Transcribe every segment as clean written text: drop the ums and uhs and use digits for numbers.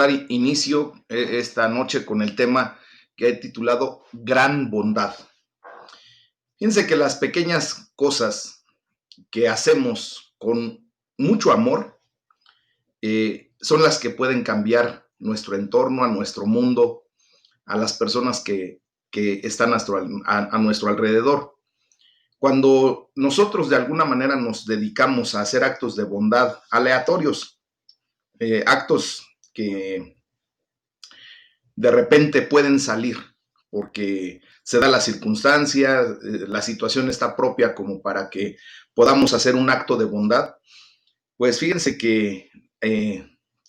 dar inicio esta noche con el tema que he titulado Gran Bondad. Fíjense que las pequeñas cosas que hacemos con mucho amor son las que pueden cambiar nuestro entorno, a nuestro mundo, a las personas que están a nuestro alrededor. Cuando nosotros de alguna manera nos dedicamos a hacer actos de bondad aleatorios, actos que de repente pueden salir porque se da la circunstancia, la situación está propia como para que podamos hacer un acto de bondad, pues fíjense que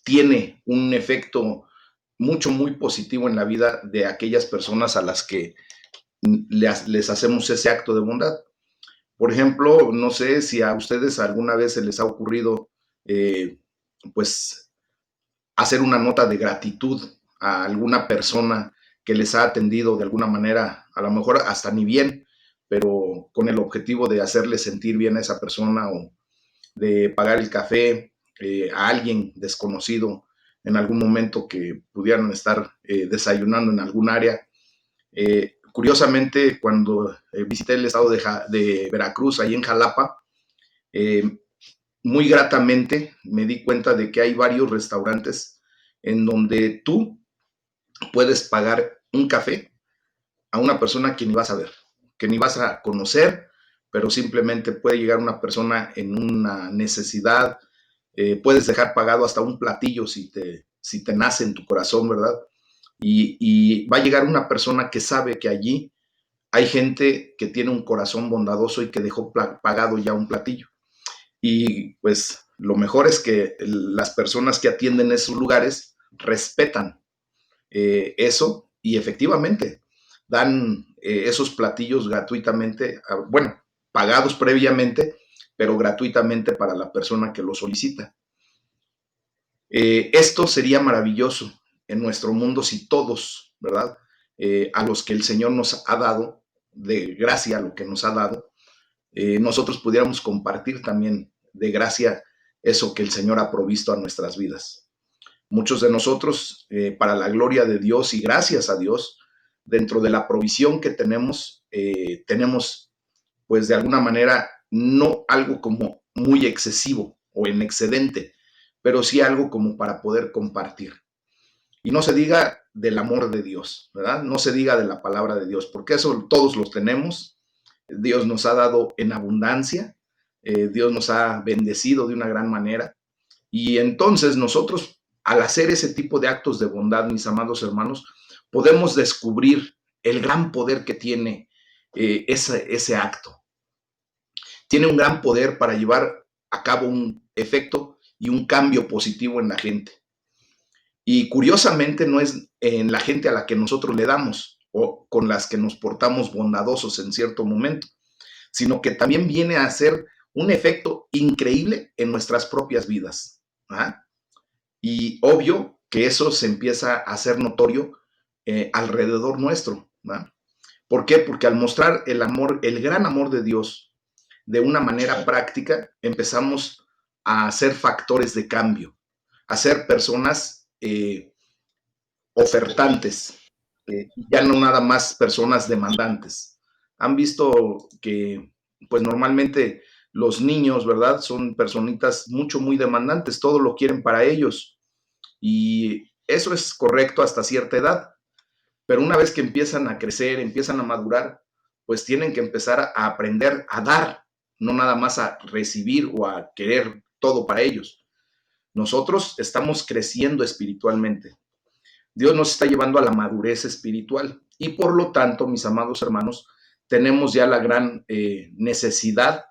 tiene un efecto muy positivo en la vida de aquellas personas a las que les hacemos ese acto de bondad. Por ejemplo, no sé si a ustedes alguna vez se les ha ocurrido, pues, hacer una nota de gratitud a alguna persona que les ha atendido de alguna manera, a lo mejor hasta ni bien, pero con el objetivo de hacerle sentir bien a esa persona o de pagar el café a alguien desconocido en algún momento que pudieran estar desayunando en algún área. Curiosamente, cuando visité el estado de Veracruz, ahí en Jalapa, eh, muy gratamente me di cuenta de que hay varios restaurantes en donde tú puedes pagar un café a una persona que ni vas a ver, que ni vas a conocer, pero simplemente puede llegar una persona en una necesidad, puedes dejar pagado hasta un platillo si te nace en tu corazón, ¿verdad? Y va a llegar una persona que sabe que allí hay gente que tiene un corazón bondadoso y que dejó pagado ya un platillo. Y pues lo mejor es que las personas que atienden esos lugares respetan eso y efectivamente dan esos platillos gratuitamente, bueno, pagados previamente, pero gratuitamente para la persona que lo solicita. Esto sería maravilloso en nuestro mundo si todos, ¿verdad? A los que el Señor nos ha dado, de gracia a lo que nos ha dado, nosotros pudiéramos compartir también de gracia eso que el Señor ha provisto a nuestras vidas. Muchos de nosotros, para la gloria de Dios y gracias a Dios, dentro de la provisión que tenemos, pues de alguna manera, no algo como muy excesivo o en excedente, pero sí algo como para poder compartir. Y no se diga del amor de Dios, ¿verdad? No se diga de la palabra de Dios, porque eso todos los tenemos. Dios nos ha dado en abundancia, Dios nos ha bendecido de una gran manera. Y entonces nosotros, al hacer ese tipo de actos de bondad, mis amados hermanos, podemos descubrir el gran poder que tiene ese acto. Tiene un gran poder para llevar a cabo un efecto y un cambio positivo en la gente. Y curiosamente no es en la gente a la que nosotros le damos o con las que nos portamos bondadosos en cierto momento, sino que también viene a ser un efecto increíble en nuestras propias vidas. ¿Ah? Y obvio que eso se empieza a hacer notorio alrededor nuestro. ¿Ah? ¿Por qué? Porque al mostrar el amor, el gran amor de Dios de una manera práctica, empezamos a ser factores de cambio, a ser personas ofertantes, ya no nada más personas demandantes. Han visto que, pues normalmente los niños, ¿verdad? Son personitas muy demandantes, todo lo quieren para ellos. Y eso es correcto hasta cierta edad, pero una vez que empiezan a crecer, empiezan a madurar, pues tienen que empezar a aprender a dar, no nada más a recibir o a querer todo para ellos. Nosotros estamos creciendo espiritualmente. Dios nos está llevando a la madurez espiritual y por lo tanto, mis amados hermanos, tenemos ya la gran necesidad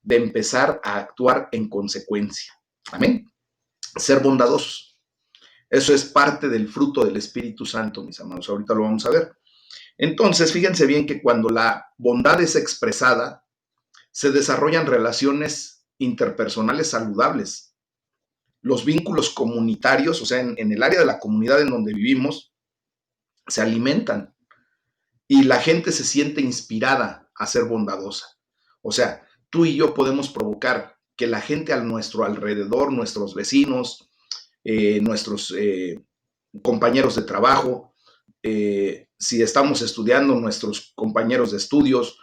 de empezar a actuar en consecuencia. Amén. Ser bondadosos. Eso es parte del fruto del Espíritu Santo, mis amados. Ahorita lo vamos a ver. Entonces, fíjense bien que cuando la bondad es expresada, se desarrollan relaciones interpersonales saludables. Los vínculos comunitarios, o sea, en el área de la comunidad en donde vivimos, se alimentan y la gente se siente inspirada a ser bondadosa. O sea, tú y yo podemos provocar que la gente a nuestro alrededor, nuestros vecinos, nuestros compañeros de trabajo, si estamos estudiando, nuestros compañeros de estudios,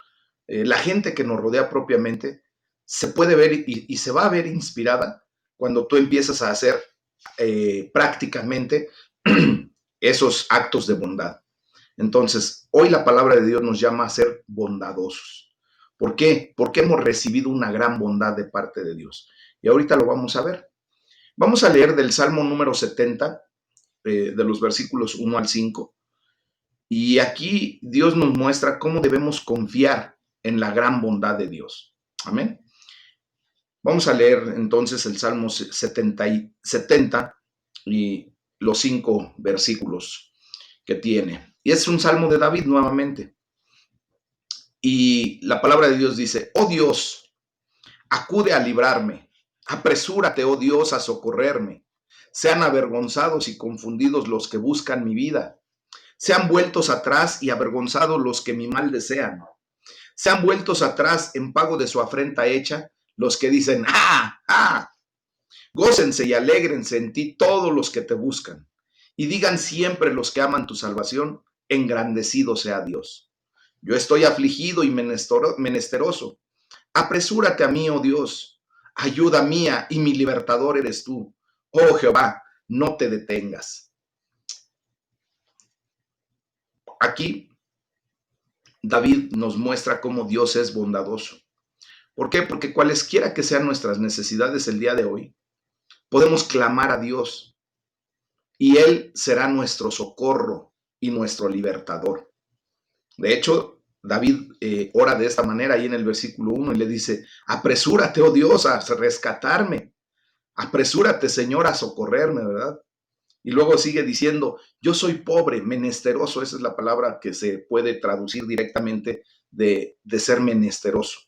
la gente que nos rodea propiamente, se puede ver y se va a ver inspirada cuando tú empiezas a hacer prácticamente esos actos de bondad. Entonces, hoy la palabra de Dios nos llama a ser bondadosos. ¿Por qué? Porque hemos recibido una gran bondad de parte de Dios. Y ahorita lo vamos a ver. Vamos a leer del Salmo número 70, de los versículos 1 al 5. Y aquí Dios nos muestra cómo debemos confiar en la gran bondad de Dios. Amén. Vamos a leer entonces el Salmo 70 y los 5 versículos que tiene. Y es un salmo de David nuevamente. Y la palabra de Dios dice: oh Dios, acude a librarme. Apresúrate, oh Dios, a socorrerme. Sean avergonzados y confundidos los que buscan mi vida. Sean vueltos atrás y avergonzados los que mi mal desean. Sean vueltos atrás en pago de su afrenta hecha los que dicen: ¡ah! ¡ah! Gócense y alégrense en ti todos los que te buscan. Y digan siempre los que aman tu salvación: engrandecido sea Dios. Yo estoy afligido y menesteroso. Apresúrate a mí, oh Dios. Ayuda mía y mi libertador eres tú. Oh Jehová, no te detengas. Aquí David nos muestra cómo Dios es bondadoso. ¿Por qué? Porque cualesquiera que sean nuestras necesidades el día de hoy, podemos clamar a Dios y Él será nuestro socorro y nuestro libertador. De hecho, David ora de esta manera ahí en el versículo 1 y le dice: apresúrate, oh Dios, a rescatarme. Apresúrate, Señor, a socorrerme, ¿verdad? Y luego sigue diciendo: yo soy pobre, menesteroso. Esa es la palabra que se puede traducir directamente de ser menesteroso.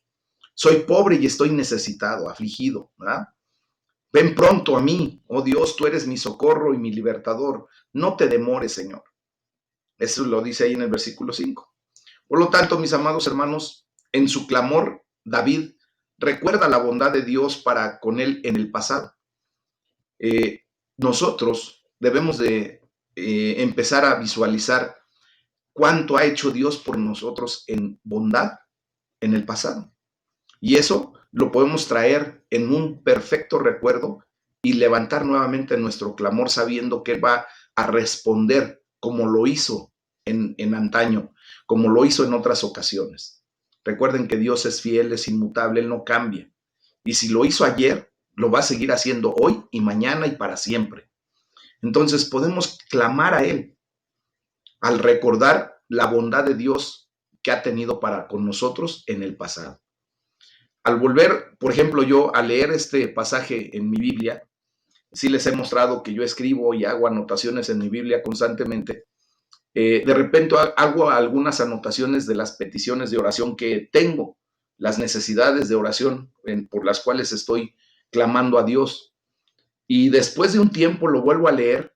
Soy pobre y estoy necesitado, afligido, ¿verdad? Ven pronto a mí, oh Dios, tú eres mi socorro y mi libertador. No te demores, Señor. Eso lo dice ahí en el versículo 5. Por lo tanto, mis amados hermanos, en su clamor, David recuerda la bondad de Dios para con él en el pasado. Nosotros debemos de empezar a visualizar cuánto ha hecho Dios por nosotros en bondad en el pasado. Y eso lo podemos traer en un perfecto recuerdo y levantar nuevamente nuestro clamor sabiendo que Él va a responder como lo hizo en antaño, como lo hizo en otras ocasiones. Recuerden que Dios es fiel, es inmutable, Él no cambia. Y si lo hizo ayer, lo va a seguir haciendo hoy y mañana y para siempre. Entonces podemos clamar a Él al recordar la bondad de Dios que ha tenido para con nosotros en el pasado. Al volver, por ejemplo, yo a leer este pasaje en mi Biblia, sí les he mostrado que yo escribo y hago anotaciones en mi Biblia constantemente. De repente hago algunas anotaciones de las peticiones de oración que tengo, las necesidades de oración por las cuales estoy clamando a Dios. Y después de un tiempo lo vuelvo a leer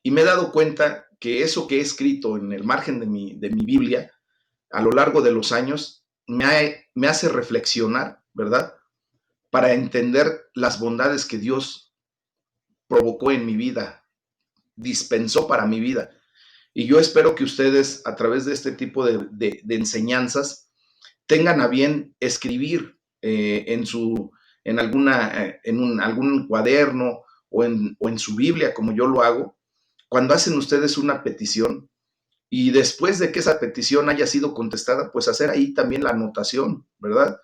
y me he dado cuenta que eso que he escrito en el margen de mi Biblia a lo largo de los años me hace reflexionar, ¿verdad? Para entender las bondades que Dios provocó en mi vida, dispensó para mi vida. Y yo espero que ustedes, a través de este tipo de enseñanzas, tengan a bien escribir en algún cuaderno o en su Biblia, como yo lo hago, cuando hacen ustedes una petición y después de que esa petición haya sido contestada, pues hacer ahí también la anotación, ¿verdad?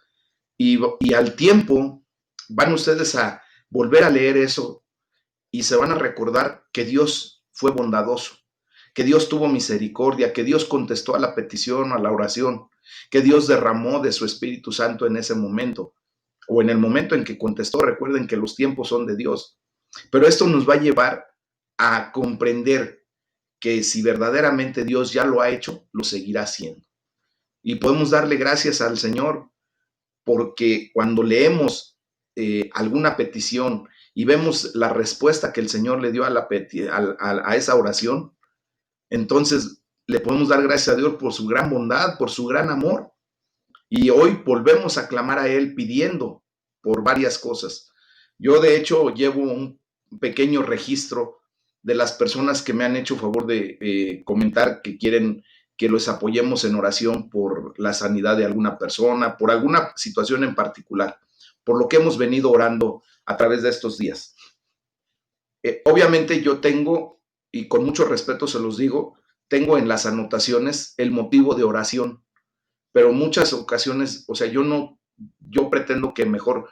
Y al tiempo van ustedes a volver a leer eso y se van a recordar que Dios fue bondadoso, que Dios tuvo misericordia, que Dios contestó a la petición, a la oración, que Dios derramó de su Espíritu Santo en ese momento o en el momento en que contestó. Recuerden que los tiempos son de Dios, pero esto nos va a llevar a comprender que si verdaderamente Dios ya lo ha hecho, lo seguirá haciendo. Y podemos darle gracias al Señor porque cuando leemos alguna petición y vemos la respuesta que el Señor le dio a esa oración, entonces le podemos dar gracias a Dios por su gran bondad, por su gran amor. Y hoy volvemos a clamar a Él pidiendo por varias cosas. Yo de hecho llevo un pequeño registro de las personas que me han hecho favor de comentar que quieren que los apoyemos en oración por la sanidad de alguna persona, por alguna situación en particular, por lo que hemos venido orando a través de estos días. Obviamente yo tengo, y con mucho respeto se los digo, tengo en las anotaciones el motivo de oración, pero muchas ocasiones, o sea, yo pretendo que mejor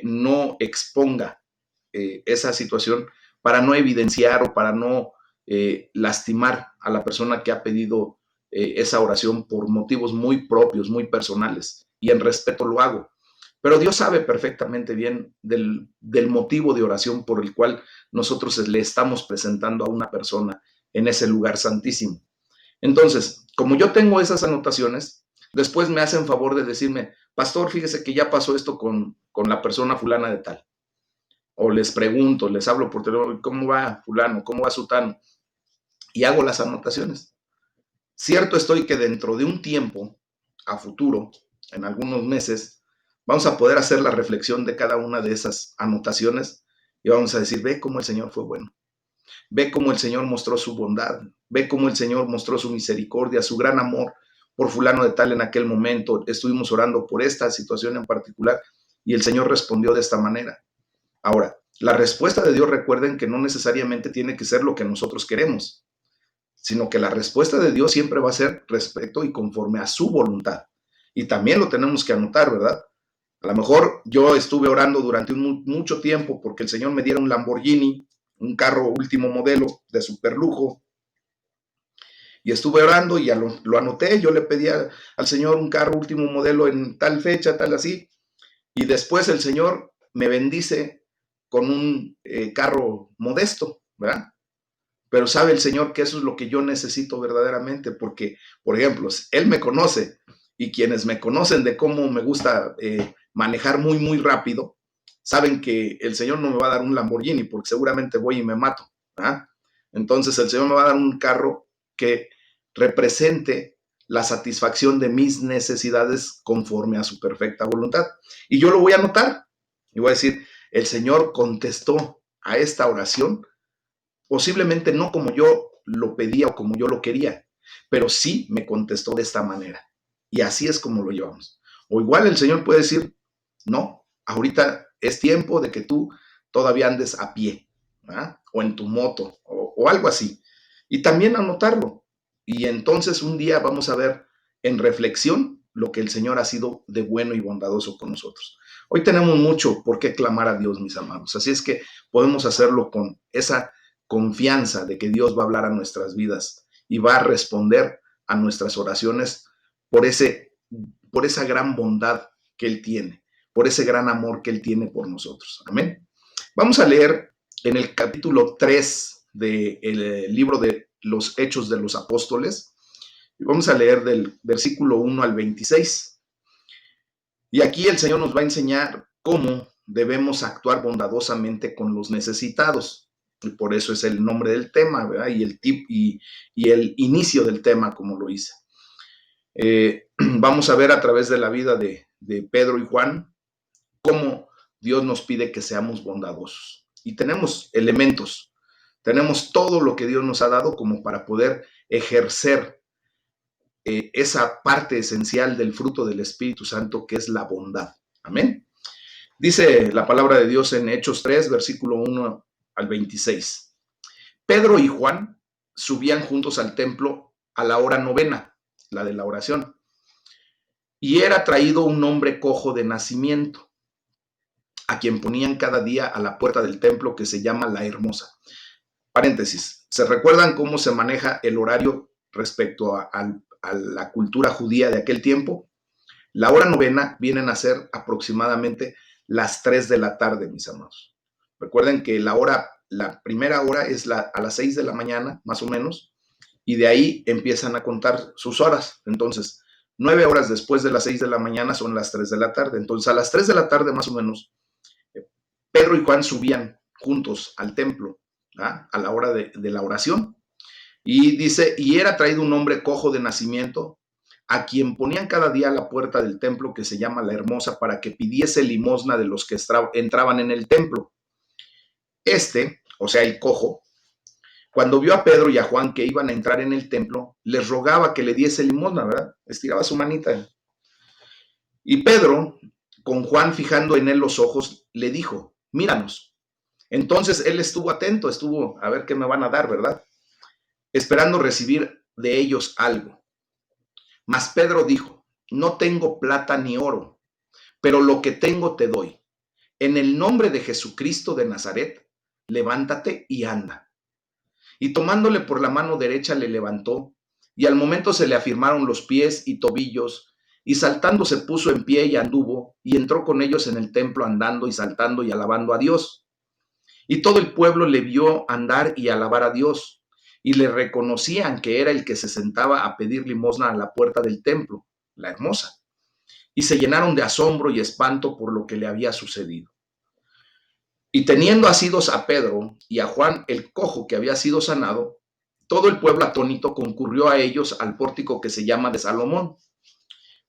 no exponga esa situación para no evidenciar o para no lastimar a la persona que ha pedido esa oración por motivos muy propios, muy personales, y en respeto lo hago. Pero Dios sabe perfectamente bien del motivo de oración por el cual nosotros le estamos presentando a una persona en ese lugar santísimo. Entonces, como yo tengo esas anotaciones, después me hacen favor de decirme, pastor, fíjese que ya pasó esto con la persona fulana de tal. O les pregunto, les hablo por teléfono, ¿cómo va fulano? ¿Cómo va sutano? Y hago las anotaciones. Cierto estoy que dentro de un tiempo, a futuro, en algunos meses, vamos a poder hacer la reflexión de cada una de esas anotaciones y vamos a decir, ve cómo el Señor fue bueno. Ve cómo el Señor mostró su bondad, ve cómo el Señor mostró su misericordia, su gran amor por fulano de tal en aquel momento. Estuvimos orando por esta situación en particular y el Señor respondió de esta manera. Ahora, la respuesta de Dios, recuerden que no necesariamente tiene que ser lo que nosotros queremos, sino que la respuesta de Dios siempre va a ser respecto y conforme a su voluntad. Y también lo tenemos que anotar, ¿verdad? A lo mejor yo estuve orando durante mucho tiempo porque el Señor me diera un Lamborghini, un carro último modelo de superlujo, y estuve orando y ya lo anoté. Yo le pedía al Señor un carro último modelo en tal fecha, tal así, y después el Señor me bendice con un carro modesto, ¿verdad? Pero sabe el Señor que eso es lo que yo necesito verdaderamente, porque, por ejemplo, Él me conoce y quienes me conocen de cómo me gusta manejar muy, muy rápido, saben que el Señor no me va a dar un Lamborghini porque seguramente voy y me mato. ¿Ah? Entonces el Señor me va a dar un carro que represente la satisfacción de mis necesidades conforme a su perfecta voluntad. Y yo lo voy a anotar y voy a decir, el Señor contestó a esta oración posiblemente no como yo lo pedía o como yo lo quería, pero sí me contestó de esta manera. Y así es como lo llevamos. O igual el Señor puede decir, no, ahorita es tiempo de que tú todavía andes a pie, ¿verdad? O en tu moto, o algo así. Y también anotarlo. Y entonces un día vamos a ver en reflexión lo que el Señor ha sido de bueno y bondadoso con nosotros. Hoy tenemos mucho por qué clamar a Dios, mis amados. Así es que podemos hacerlo con esa confianza de que Dios va a hablar a nuestras vidas y va a responder a nuestras oraciones por, por esa gran bondad que Él tiene, por ese gran amor que Él tiene por nosotros. Amén. Vamos a leer en el capítulo 3 del libro de los Hechos de los Apóstoles. Y vamos a leer del versículo 1 al 26. Y aquí el Señor nos va a enseñar cómo debemos actuar bondadosamente con los necesitados. Y por eso es el nombre del tema, ¿verdad? Y el inicio del tema, como lo hice. Vamos a ver a través de la vida de Pedro y Juan cómo Dios nos pide que seamos bondadosos. Y tenemos elementos, tenemos todo lo que Dios nos ha dado como para poder ejercer esa parte esencial del fruto del Espíritu Santo, que es la bondad. Amén. Dice la palabra de Dios en Hechos 3, versículo 1 al 26. Pedro y Juan subían juntos al templo a la hora novena, la de la oración, y era traído un hombre cojo de nacimiento, a quien ponían cada día a la puerta del templo, que se llama La Hermosa. Paréntesis, ¿se recuerdan cómo se maneja el horario respecto a la cultura judía de aquel tiempo? La hora novena vienen a ser aproximadamente las 3 de la tarde, mis amados. Recuerden que la primera hora es a las 6 de la mañana, más o menos, y de ahí empiezan a contar sus horas. Entonces, 9 horas después de las 6 de la mañana son las 3 de la tarde. Entonces, a las 3 de la tarde, más o menos, Pedro y Juan subían juntos al templo, ¿ah? A la hora de la oración. Y dice, y era traído un hombre cojo de nacimiento, a quien ponían cada día a la puerta del templo, que se llama La Hermosa, para que pidiese limosna de los que entraban en el templo. O sea, el cojo, Cuando vio a Pedro y a Juan que iban a entrar en el templo, les rogaba que le diese limosna, ¿verdad? Estiraba su manita. Y Pedro, con Juan fijando en él los ojos, le dijo, míranos. Entonces él estuvo atento, estuvo a ver qué me van a dar, ¿verdad? Esperando recibir de ellos algo. Mas Pedro dijo, no tengo plata ni oro, pero lo que tengo te doy. En el nombre de Jesucristo de Nazaret, levántate y anda. Y tomándole por la mano derecha le levantó, y al momento se le afirmaron los pies y tobillos, y saltando se puso en pie y anduvo, y entró con ellos en el templo andando y saltando y alabando a Dios. Y todo el pueblo le vio andar y alabar a Dios, y le reconocían que era el que se sentaba a pedir limosna a la puerta del templo, la hermosa. Y se llenaron de asombro y espanto por lo que le había sucedido. Y teniendo asidos a Pedro y a Juan el cojo que había sido sanado, todo el pueblo atónito concurrió a ellos al pórtico que se llama de Salomón.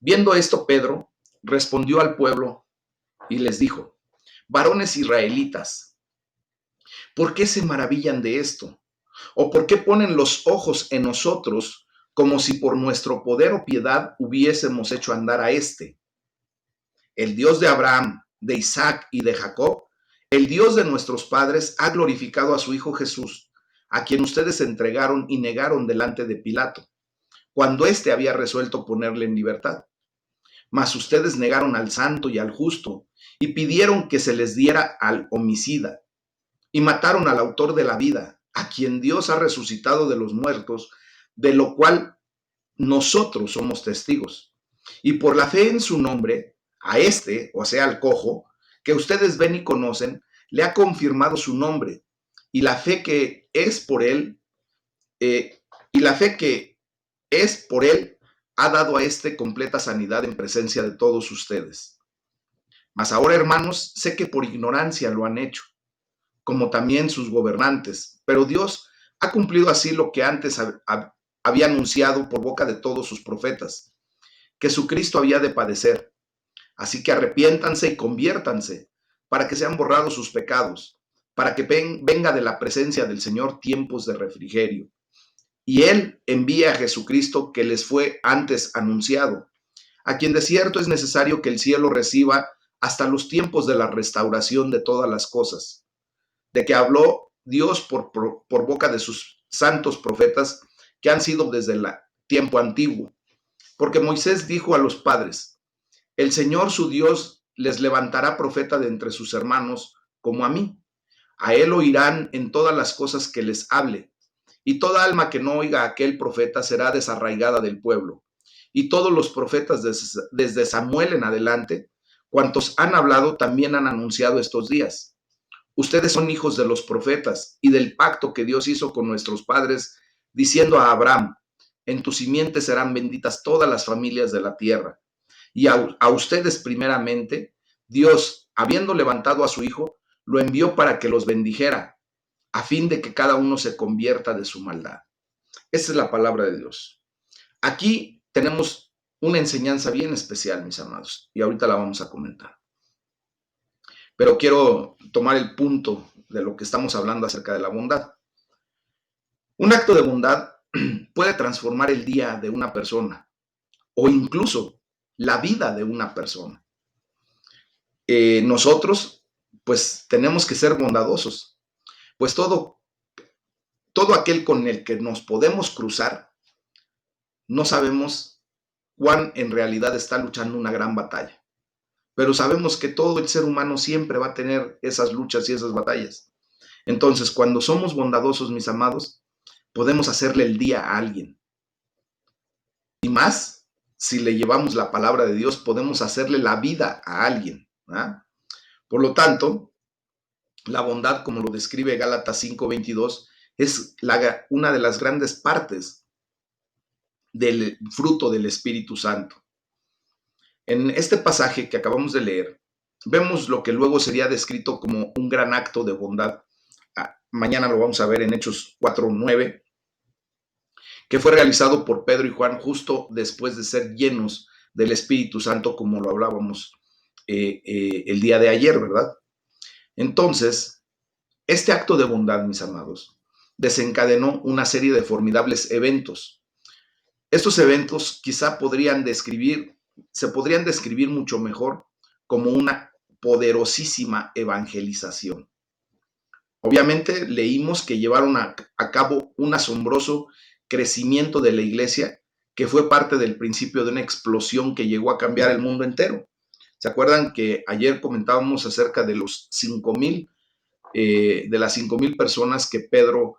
Viendo esto, Pedro respondió al pueblo y les dijo, varones israelitas, ¿por qué se maravillan de esto? ¿O por qué ponen los ojos en nosotros como si por nuestro poder o piedad hubiésemos hecho andar a este? El Dios de Abraham, de Isaac y de Jacob, el Dios de nuestros padres, ha glorificado a su Hijo Jesús, a quien ustedes entregaron y negaron delante de Pilato, cuando éste había resuelto ponerle en libertad. Mas ustedes negaron al santo y al justo, y pidieron que se les diera al homicida, y mataron al autor de la vida, a quien Dios ha resucitado de los muertos, de lo cual nosotros somos testigos. Y por la fe en su nombre, a este, o sea, al cojo, que ustedes ven y conocen, le ha confirmado su nombre, y la fe que es por él, y la fe que es por él, ha dado a este completa sanidad en presencia de todos ustedes. Mas ahora, hermanos, sé que por ignorancia lo han hecho, como también sus gobernantes, pero Dios ha cumplido así lo que antes había anunciado por boca de todos sus profetas, que su Cristo había de padecer. Así que arrepiéntanse y conviértanse para que sean borrados sus pecados, para que venga de la presencia del Señor tiempos de refrigerio. Y Él envía a Jesucristo que les fue antes anunciado, a quien de cierto es necesario que el cielo reciba hasta los tiempos de la restauración de todas las cosas, de que habló Dios por boca de sus santos profetas que han sido desde el tiempo antiguo. Porque Moisés dijo a los padres, el Señor su Dios les levantará profeta de entre sus hermanos, como a mí. A él oirán en todas las cosas que les hable. Y toda alma que no oiga a aquel profeta será desarraigada del pueblo. Y todos los profetas desde Samuel en adelante, cuantos han hablado, también han anunciado estos días. Ustedes son hijos de los profetas y del pacto que Dios hizo con nuestros padres, diciendo a Abraham, en tu simiente serán benditas todas las familias de la tierra. Y a ustedes primeramente, Dios, habiendo levantado a su Hijo, lo envió para que los bendijera, a fin de que cada uno se convierta de su maldad. Esa es la palabra de Dios. Aquí tenemos una enseñanza bien especial, mis amados, y ahorita la vamos a comentar. Pero quiero tomar el punto de lo que estamos hablando acerca de la bondad. Un acto de bondad puede transformar el día de una persona o incluso la vida de una persona. Nosotros, pues, tenemos que ser bondadosos, pues todo aquel con el que nos podemos cruzar, no sabemos cuán en realidad está luchando una gran batalla. Pero sabemos que todo el ser humano siempre va a tener esas luchas y esas batallas. Entonces, cuando somos bondadosos, mis amados, podemos hacerle el día a alguien. Y más, si le llevamos la palabra de Dios, podemos hacerle la vida a alguien. ¿Ah? Por lo tanto, la bondad, como lo describe Gálatas 5:22, es una de las grandes partes del fruto del Espíritu Santo. En este pasaje que acabamos de leer, vemos lo que luego sería descrito como un gran acto de bondad. Mañana lo vamos a ver en Hechos 4:9, que fue realizado por Pedro y Juan justo después de ser llenos del Espíritu Santo, como lo hablábamos el día de ayer, ¿verdad? Entonces, este acto de bondad, mis amados, desencadenó una serie de formidables eventos. Estos eventos quizá se podrían describir mucho mejor como una poderosísima evangelización. Obviamente leímos que llevaron a cabo un asombroso crecimiento de la iglesia que fue parte del principio de una explosión que llegó a cambiar el mundo entero. ¿Se acuerdan que ayer comentábamos acerca de los 5,000, de las 5,000 personas que Pedro,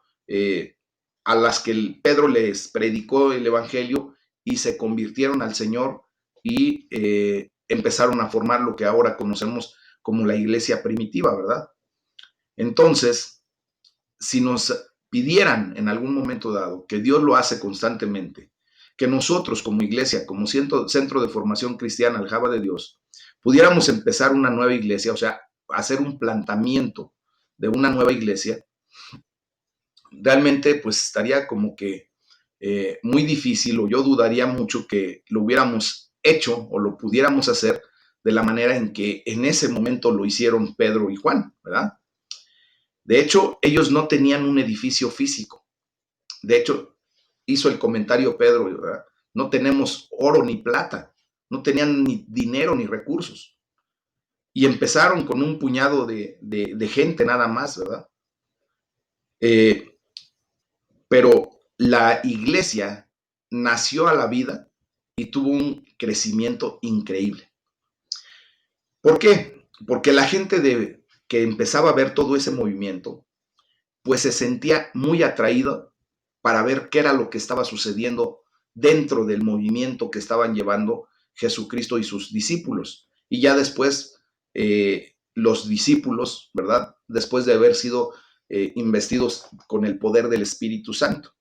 a las que Pedro les predicó el evangelio y se convirtieron al Señor y empezaron a formar lo que ahora conocemos como la iglesia primitiva, ¿verdad? Entonces, si nos pidieran en algún momento dado, que Dios lo hace constantemente, que nosotros como iglesia, como centro de formación cristiana Aljaba de Dios, pudiéramos empezar una nueva iglesia, o sea, hacer un planteamiento de una nueva iglesia, realmente pues estaría como que muy difícil, o yo dudaría mucho que lo hubiéramos hecho o lo pudiéramos hacer de la manera en que en ese momento lo hicieron Pedro y Juan, ¿verdad? De hecho, ellos no tenían un edificio físico. De hecho, hizo el comentario Pedro, ¿verdad? No tenemos oro ni plata, no tenían ni dinero ni recursos. Y empezaron con un puñado de gente nada más, ¿verdad? Eh, pero la iglesia nació a la vida y tuvo un crecimiento increíble. ¿Por qué? Porque la gente que empezaba a ver todo ese movimiento, pues se sentía muy atraída para ver qué era lo que estaba sucediendo dentro del movimiento que estaban llevando Jesucristo y sus discípulos. Y ya después, los discípulos, ¿verdad? Después de haber sido investidos con el poder del Espíritu Santo.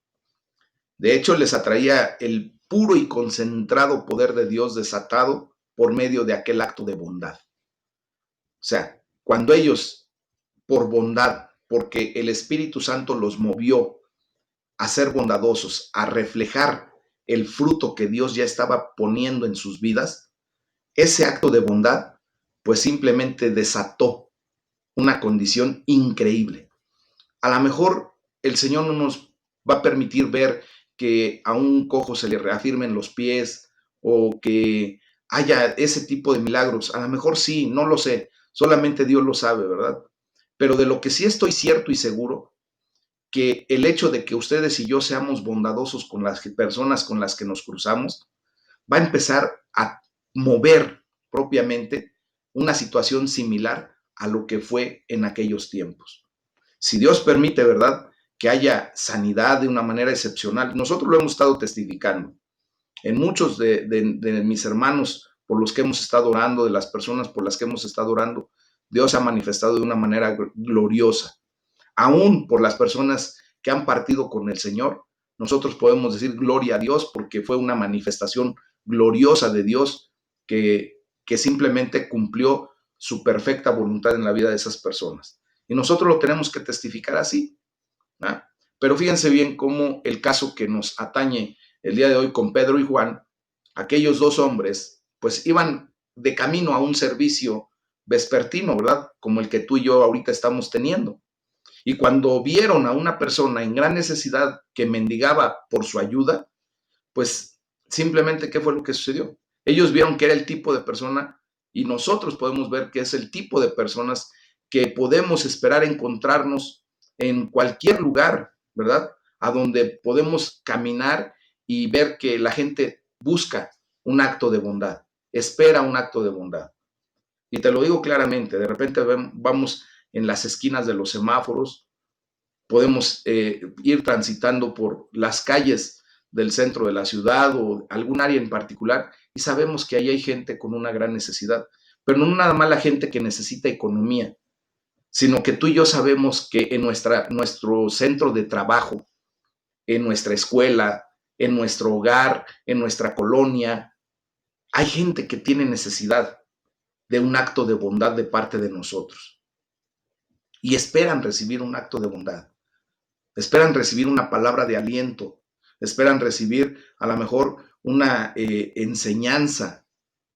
De hecho, les atraía el puro y concentrado poder de Dios desatado por medio de aquel acto de bondad. O sea, cuando ellos, por bondad, porque el Espíritu Santo los movió a ser bondadosos, a reflejar el fruto que Dios ya estaba poniendo en sus vidas, ese acto de bondad, pues simplemente desató una condición increíble. A lo mejor el Señor no nos va a permitir ver que a un cojo se le reafirmen los pies o que haya ese tipo de milagros. A lo mejor sí, no lo sé, solamente Dios lo sabe, ¿verdad? Pero de lo que sí estoy cierto y seguro, que el hecho de que ustedes y yo seamos bondadosos con las personas con las que nos cruzamos, va a empezar a mover propiamente una situación similar a lo que fue en aquellos tiempos. Si Dios permite, ¿verdad?, que haya sanidad de una manera excepcional. Nosotros lo hemos estado testificando. En muchos de mis hermanos por los que hemos estado orando, de las personas por las que hemos estado orando, Dios ha manifestado de una manera gloriosa. Aún por las personas que han partido con el Señor, nosotros podemos decir gloria a Dios porque fue una manifestación gloriosa de Dios que simplemente cumplió su perfecta voluntad en la vida de esas personas. Y nosotros lo tenemos que testificar así. ¿Ah? Pero fíjense bien cómo el caso que nos atañe el día de hoy con Pedro y Juan, aquellos dos hombres, pues iban de camino a un servicio vespertino, ¿verdad? Como el que tú y yo ahorita estamos teniendo. Y cuando vieron a una persona en gran necesidad que mendigaba por su ayuda, pues simplemente, ¿qué fue lo que sucedió? Ellos vieron que era el tipo de persona y nosotros podemos ver que es el tipo de personas que podemos esperar encontrarnos en cualquier lugar, ¿verdad? A donde podemos caminar y ver que la gente busca un acto de bondad, espera un acto de bondad. Y te lo digo claramente, de repente vamos en las esquinas de los semáforos, podemos ir transitando por las calles del centro de la ciudad o algún área en particular y sabemos que ahí hay gente con una gran necesidad, pero no nada más la gente que necesita economía, sino que tú y yo sabemos que en nuestro centro de trabajo, en nuestra escuela, en nuestro hogar, en nuestra colonia, hay gente que tiene necesidad de un acto de bondad de parte de nosotros y esperan recibir un acto de bondad. Esperan recibir una palabra de aliento, esperan recibir a lo mejor una enseñanza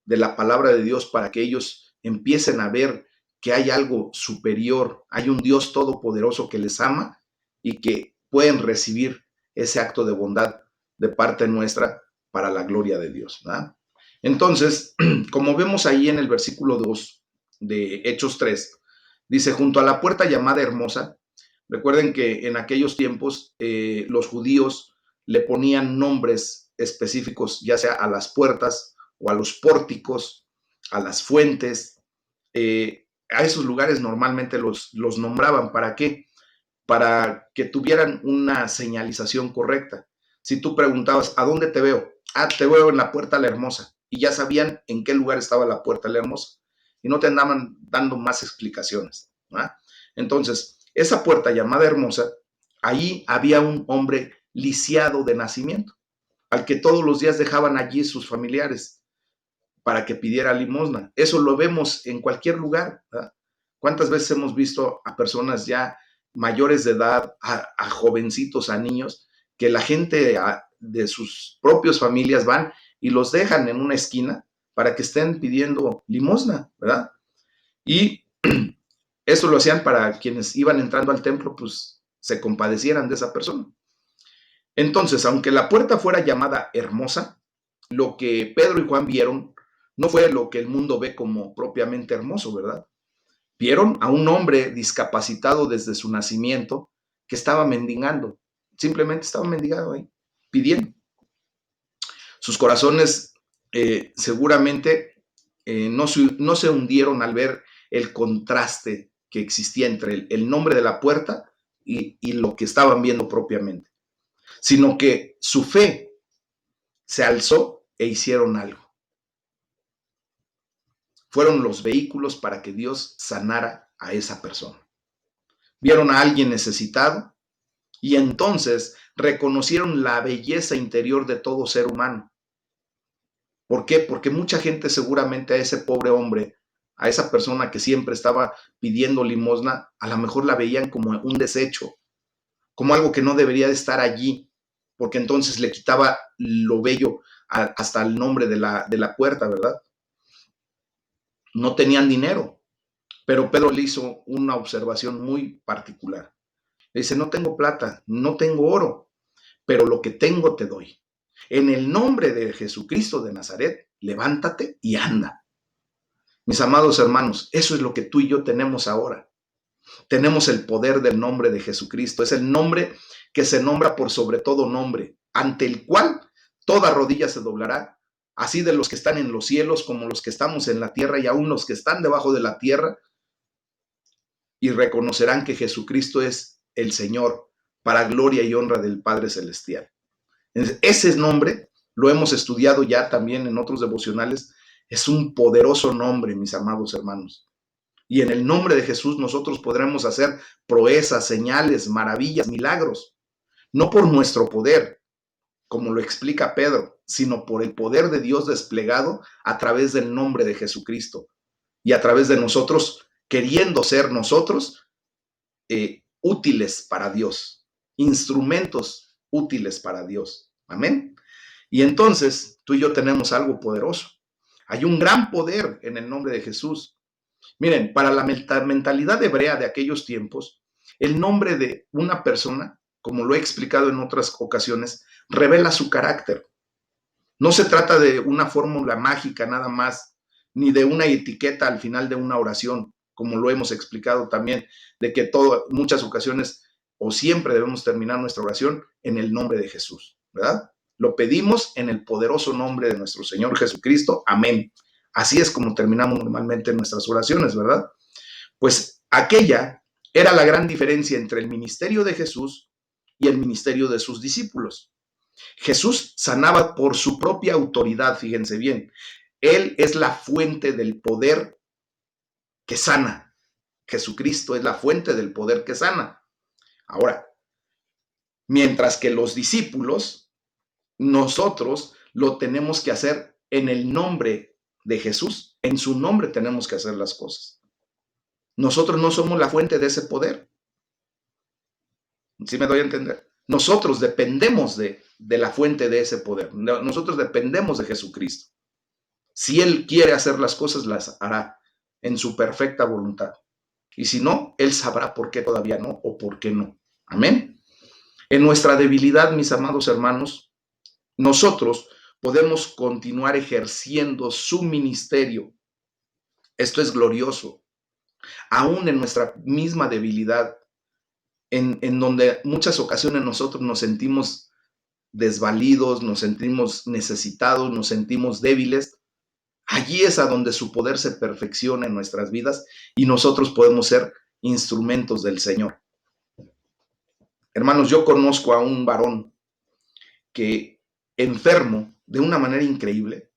de la palabra de Dios para que ellos empiecen a ver que hay algo superior, hay un Dios todopoderoso que les ama y que pueden recibir ese acto de bondad de parte nuestra para la gloria de Dios, ¿verdad? Entonces, como vemos ahí en el versículo 2 de Hechos 3, dice, junto a la puerta llamada Hermosa, recuerden que en aquellos tiempos los judíos le ponían nombres específicos, ya sea a las puertas o a los pórticos, a las fuentes, a esos lugares normalmente los nombraban. ¿Para qué? Para que tuvieran una señalización correcta. Si tú preguntabas, ¿a dónde te veo? Ah, te veo en la Puerta La Hermosa. Y ya sabían en qué lugar estaba la Puerta La Hermosa. Y no te andaban dando más explicaciones, ¿verdad? Entonces, esa puerta llamada Hermosa, ahí había un hombre lisiado de nacimiento, al que todos los días dejaban allí sus familiares para que pidiera limosna. Eso lo vemos en cualquier lugar, ¿verdad? ¿Cuántas veces hemos visto a personas ya mayores de edad, a jovencitos, a niños, que la gente de sus propias familias van y los dejan en una esquina para que estén pidiendo limosna, ¿verdad? Y eso lo hacían para quienes iban entrando al templo, pues se compadecieran de esa persona. Entonces, aunque la puerta fuera llamada Hermosa, lo que Pedro y Juan vieron no fue lo que el mundo ve como propiamente hermoso, ¿verdad? Vieron a un hombre discapacitado desde su nacimiento que estaba mendigando, simplemente estaba mendigando ahí, pidiendo. Sus corazones seguramente no se hundieron al ver el contraste que existía entre el nombre de la puerta y lo que estaban viendo propiamente, sino que su fe se alzó e hicieron algo. Fueron los vehículos para que Dios sanara a esa persona. Vieron a alguien necesitado y entonces reconocieron la belleza interior de todo ser humano. ¿Por qué? Porque mucha gente seguramente a ese pobre hombre, a esa persona que siempre estaba pidiendo limosna, a lo mejor la veían como un desecho, como algo que no debería de estar allí, porque entonces le quitaba lo bello hasta el nombre de la puerta, ¿verdad? No tenían dinero, pero Pedro le hizo una observación muy particular. Le dice, no tengo plata, no tengo oro, pero lo que tengo te doy. En el nombre de Jesucristo de Nazaret, levántate y anda. Mis amados hermanos, eso es lo que tú y yo tenemos ahora. Tenemos el poder del nombre de Jesucristo. Es el nombre que se nombra por sobre todo nombre, ante el cual toda rodilla se doblará, así de los que están en los cielos como los que estamos en la tierra y aún los que están debajo de la tierra, y reconocerán que Jesucristo es el Señor para gloria y honra del Padre Celestial. Ese nombre lo hemos estudiado ya también en otros devocionales. Es un poderoso nombre, mis amados hermanos. Y en el nombre de Jesús nosotros podremos hacer proezas, señales, maravillas, milagros. No por nuestro poder, como lo explica Pedro, sino por el poder de Dios desplegado a través del nombre de Jesucristo y a través de nosotros queriendo ser nosotros útiles para Dios, instrumentos útiles para Dios. Amén. Y entonces tú y yo tenemos algo poderoso. Hay un gran poder en el nombre de Jesús. Miren, para la mentalidad hebrea de aquellos tiempos, el nombre de una persona, como lo he explicado en otras ocasiones, revela su carácter. No se trata de una fórmula mágica nada más, ni de una etiqueta al final de una oración, como lo hemos explicado también, de que muchas ocasiones o siempre debemos terminar nuestra oración en el nombre de Jesús, ¿verdad? Lo pedimos en el poderoso nombre de nuestro Señor Jesucristo. Amén. Así es como terminamos normalmente nuestras oraciones, ¿verdad? Pues aquella era la gran diferencia entre el ministerio de Jesús y el ministerio de sus discípulos. Jesús sanaba por su propia autoridad, fíjense bien. Él es la fuente del poder que sana. Jesucristo es la fuente del poder que sana. Ahora, mientras que los discípulos, nosotros lo tenemos que hacer en el nombre de Jesús. En su nombre tenemos que hacer las cosas. Nosotros no somos la fuente de ese poder. ¿Sí me doy a entender? Nosotros dependemos de la fuente de ese poder. Nosotros dependemos de Jesucristo. Si Él quiere hacer las cosas, las hará en su perfecta voluntad. Y si no, Él sabrá por qué todavía no o por qué no. Amén. En nuestra debilidad, mis amados hermanos, nosotros podemos continuar ejerciendo su ministerio. Esto es glorioso. Aún en nuestra misma debilidad, en donde muchas ocasiones nosotros nos sentimos desvalidos, nos sentimos necesitados, nos sentimos débiles, allí es a donde su poder se perfecciona en nuestras vidas y nosotros podemos ser instrumentos del Señor. Hermanos, yo conozco a un varón que, enfermo de una manera increíble,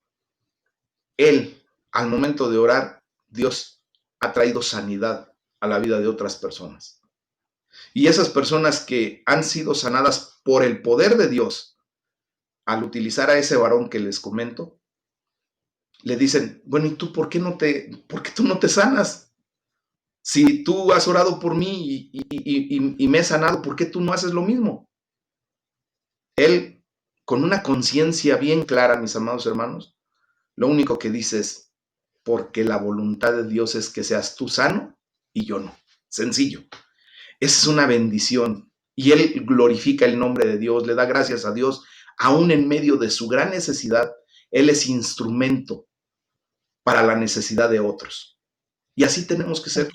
él, al momento de orar, Dios ha traído sanidad a la vida de otras personas. Y esas personas que han sido sanadas por el poder de Dios, al utilizar a ese varón que les comento, le dicen, bueno, ¿y tú por qué tú no te sanas? Si tú has orado por mí y me he sanado, ¿por qué tú no haces lo mismo? Él, con una conciencia bien clara, mis amados hermanos, lo único que dice es, porque la voluntad de Dios es que seas tú sano y yo no. Sencillo. Esa es una bendición. Y él glorifica el nombre de Dios, le da gracias a Dios, aún en medio de su gran necesidad. Él es instrumento para la necesidad de otros. Y así tenemos que ser.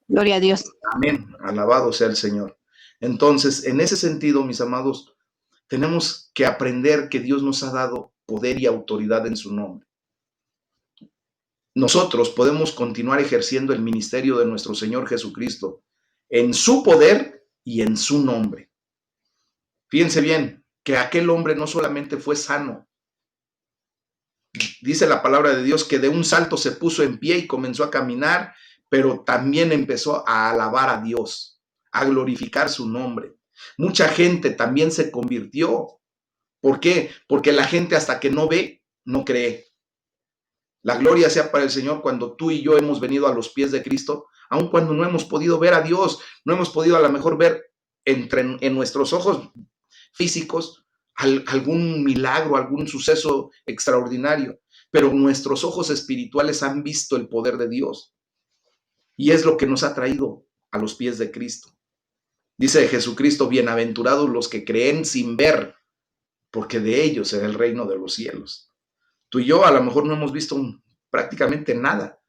Gloria a Dios. Amén. Alabado sea el Señor. Entonces, en ese sentido, mis amados, tenemos que aprender que Dios nos ha dado poder y autoridad en su nombre. Nosotros podemos continuar ejerciendo el ministerio de nuestro Señor Jesucristo en su poder y en su nombre. Fíjense bien que aquel hombre no solamente fue sano, dice la palabra de Dios que de un salto se puso en pie y comenzó a caminar, pero también empezó a alabar a Dios, a glorificar su nombre. Mucha gente también se convirtió. ¿Por qué? Porque la gente hasta que no ve, no cree. La gloria sea para el Señor cuando tú y yo hemos venido a los pies de Cristo, aun cuando no hemos podido ver a Dios, no hemos podido a lo mejor ver en nuestros ojos físicos algún milagro, algún suceso extraordinario, pero nuestros ojos espirituales han visto el poder de Dios y es lo que nos ha traído a los pies de Cristo. Dice Jesucristo, bienaventurados los que creen sin ver, porque de ellos es el reino de los cielos. Tú y yo a lo mejor no hemos visto prácticamente nada,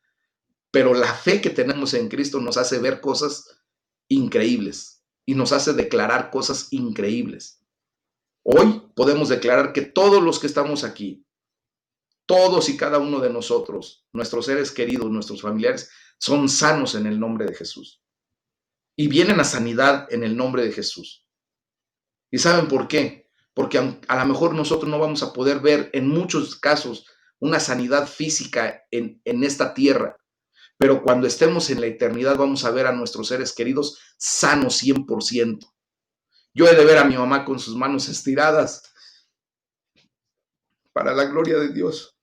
pero la fe que tenemos en Cristo nos hace ver cosas increíbles y nos hace declarar cosas increíbles. Hoy podemos declarar que todos los que estamos aquí, todos y cada uno de nosotros, nuestros seres queridos, nuestros familiares, son sanos en el nombre de Jesús. Y vienen a sanidad en el nombre de Jesús. ¿Y saben por qué? Porque a lo mejor nosotros no vamos a poder ver en muchos casos una sanidad física en esta tierra, pero cuando estemos en la eternidad vamos a ver a nuestros seres queridos sanos 100%. Yo he de ver a mi mamá con sus manos estiradas para la gloria de Dios.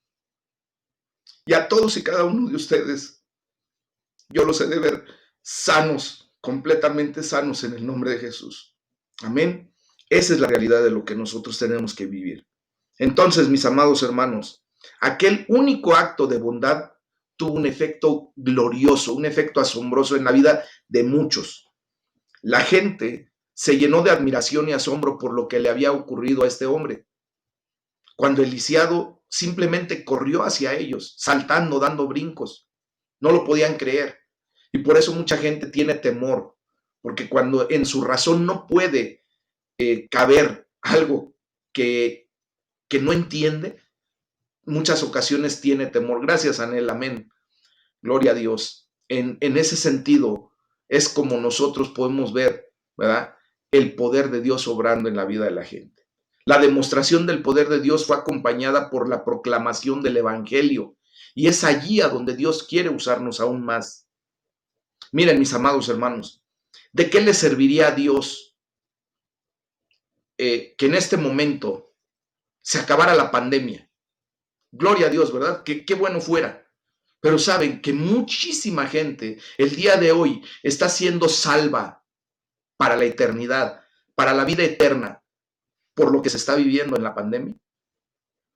Y a todos y cada uno de ustedes, yo los he de ver sanos, completamente sanos en el nombre de Jesús. Amén. Esa es la realidad de lo que nosotros tenemos que vivir. Entonces, mis amados hermanos, aquel único acto de bondad tuvo un efecto glorioso, un efecto asombroso en la vida de muchos. La gente se llenó de admiración y asombro por lo que le había ocurrido a este hombre. Cuando el lisiado simplemente corrió hacia ellos, saltando, dando brincos, no lo podían creer. Y por eso mucha gente tiene temor, porque cuando en su razón no puede caber algo que no entiende, muchas ocasiones tiene temor. Gracias, Anel, amén. Gloria a Dios. En ese sentido, es como nosotros podemos ver, ¿verdad? El poder de Dios obrando en la vida de la gente. La demostración del poder de Dios fue acompañada por la proclamación del Evangelio. Y es allí a donde Dios quiere usarnos aún más. Miren, mis amados hermanos, ¿de qué le serviría a Dios que en este momento se acabara la pandemia? Gloria a Dios, ¿verdad? Qué bueno fuera. Pero saben que muchísima gente el día de hoy está siendo salva para la eternidad, para la vida eterna, por lo que se está viviendo en la pandemia.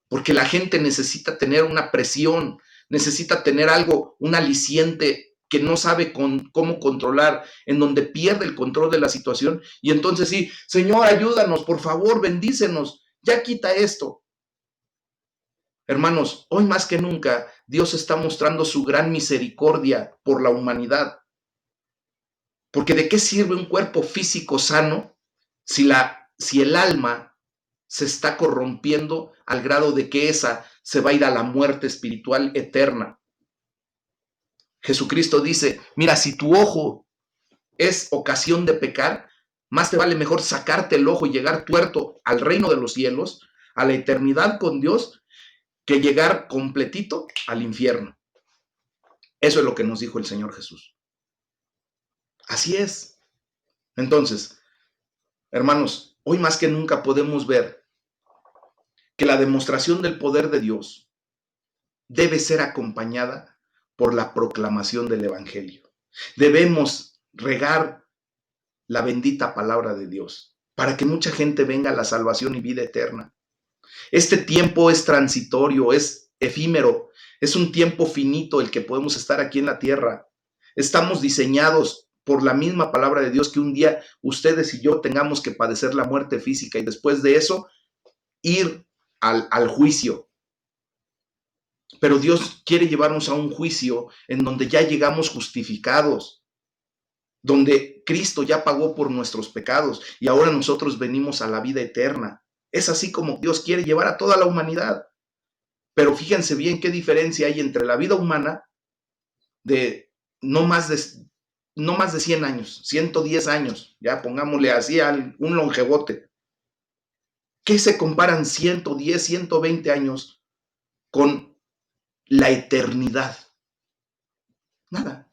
Porque la gente necesita tener una presión, necesita tener algo, un aliciente que no sabe cómo controlar, en donde pierde el control de la situación, y entonces sí, Señor, ayúdanos, por favor, bendícenos, ya quita esto. Hermanos, hoy más que nunca, Dios está mostrando su gran misericordia por la humanidad. Porque ¿de qué sirve un cuerpo físico sano si el alma se está corrompiendo al grado de que esa se va a ir a la muerte espiritual eterna? Jesucristo dice, mira, si tu ojo es ocasión de pecar, más te vale mejor sacarte el ojo y llegar tuerto al reino de los cielos, a la eternidad con Dios, que llegar completito al infierno. Eso es lo que nos dijo el Señor Jesús. Así es. Entonces, hermanos, hoy más que nunca podemos ver que la demostración del poder de Dios debe ser acompañada por la proclamación del Evangelio. Debemos regar la bendita palabra de Dios para que mucha gente venga a la salvación y vida eterna. Este tiempo es transitorio, es efímero, es un tiempo finito el que podemos estar aquí en la tierra. Estamos diseñados por la misma palabra de Dios que un día ustedes y yo tengamos que padecer la muerte física y después de eso ir al juicio. Pero Dios quiere llevarnos a un juicio en donde ya llegamos justificados, donde Cristo ya pagó por nuestros pecados y ahora nosotros venimos a la vida eterna. Es así como Dios quiere llevar a toda la humanidad. Pero fíjense bien qué diferencia hay entre la vida humana de no más de 100 años, 110 años, ya pongámosle así a un longebote. ¿Qué se comparan 110, 120 años con la eternidad? Nada,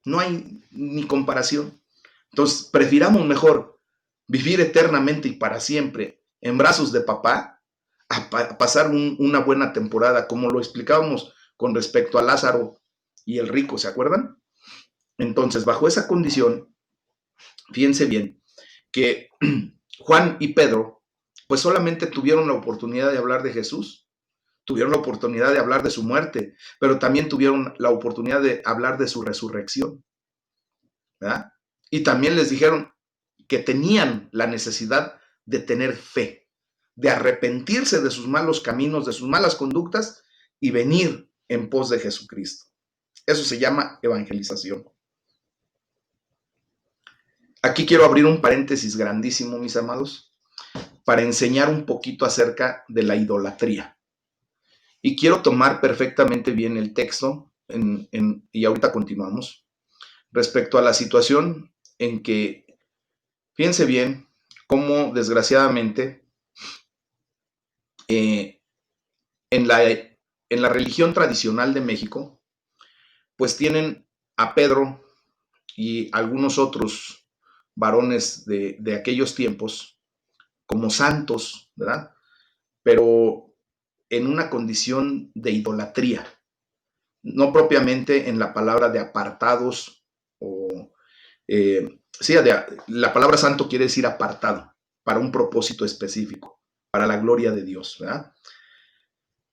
no hay ni comparación. Entonces, prefiramos mejor vivir eternamente y para siempre en brazos de papá a pasar una buena temporada, como lo explicábamos con respecto a Lázaro y el rico, ¿se acuerdan? Entonces, bajo esa condición, fíjense bien que Juan y Pedro, pues solamente tuvieron la oportunidad de hablar de Jesús, tuvieron la oportunidad de hablar de su muerte, pero también tuvieron la oportunidad de hablar de su resurrección, ¿verdad? Y también les dijeron que tenían la necesidad de tener fe, de arrepentirse de sus malos caminos, de sus malas conductas y venir en pos de Jesucristo. Eso se llama evangelización. Aquí quiero abrir un paréntesis grandísimo, mis amados, para enseñar un poquito acerca de la idolatría. Y quiero tomar perfectamente bien el texto, y ahorita continuamos, respecto a la situación en que, fíjense bien, cómo desgraciadamente en la religión tradicional de México, pues tienen a Pedro y algunos otros varones de aquellos tiempos como santos, ¿verdad? Pero en una condición de idolatría, no propiamente en la palabra de apartados o sí, la palabra santo quiere decir apartado para un propósito específico, para la gloria de Dios, ¿verdad?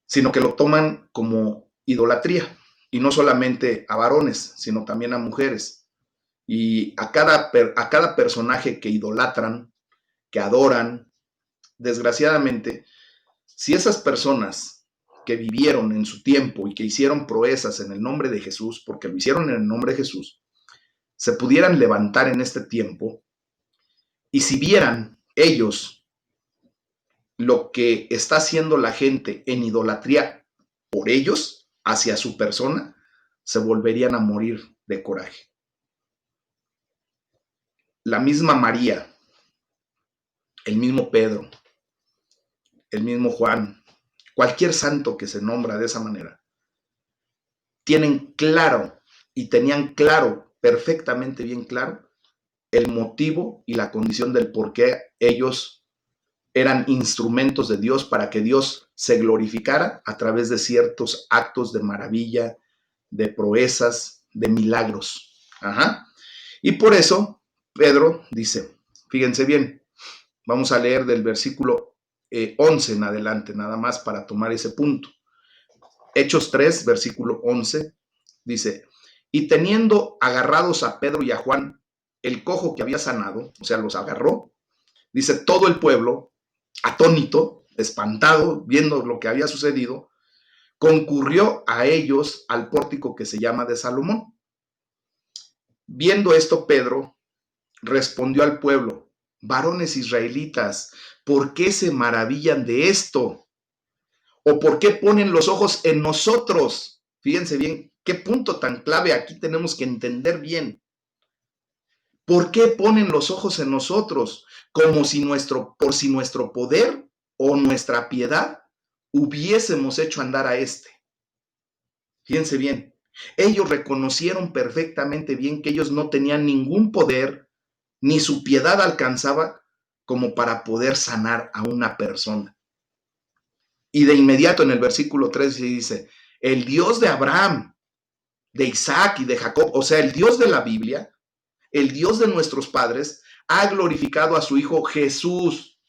Sino que lo toman como idolatría y no solamente a varones, sino también a mujeres y a cada personaje que idolatran, que adoran. Desgraciadamente, si esas personas que vivieron en su tiempo y que hicieron proezas en el nombre de Jesús, porque lo hicieron en el nombre de Jesús, se pudieran levantar en este tiempo y si vieran ellos lo que está haciendo la gente en idolatría por ellos, hacia su persona, se volverían a morir de coraje. La misma María, el mismo Pedro, el mismo Juan, cualquier santo que se nombra de esa manera, tienen claro y tenían claro, perfectamente bien claro, el motivo y la condición del por qué ellos eran instrumentos de Dios para que Dios se glorificara a través de ciertos actos de maravilla, de proezas, de milagros. Ajá. Y por eso Pedro dice, fíjense bien, vamos a leer del versículo 11 en adelante, nada más para tomar ese punto. Hechos 3, versículo 11, dice, Y teniendo agarrados a Pedro y a Juan, el cojo que había sanado, o sea, los agarró, dice, todo el pueblo, atónito, espantado, viendo lo que había sucedido, concurrió a ellos al pórtico que se llama de Salomón. Viendo esto, Pedro respondió al pueblo, varones israelitas, ¿por qué se maravillan de esto? ¿O por qué ponen los ojos en nosotros? Fíjense bien, qué punto tan clave aquí tenemos que entender bien. ¿Por qué ponen los ojos en nosotros? Como si por si nuestro poder o nuestra piedad hubiésemos hecho andar a este. Fíjense bien, ellos reconocieron perfectamente bien que ellos no tenían ningún poder, ni su piedad alcanzaba como para poder sanar a una persona. Y de inmediato en el versículo 13 dice, el Dios de Abraham, de Isaac y de Jacob, o sea, el Dios de la Biblia, el Dios de nuestros padres, ha glorificado a su Hijo Jesús.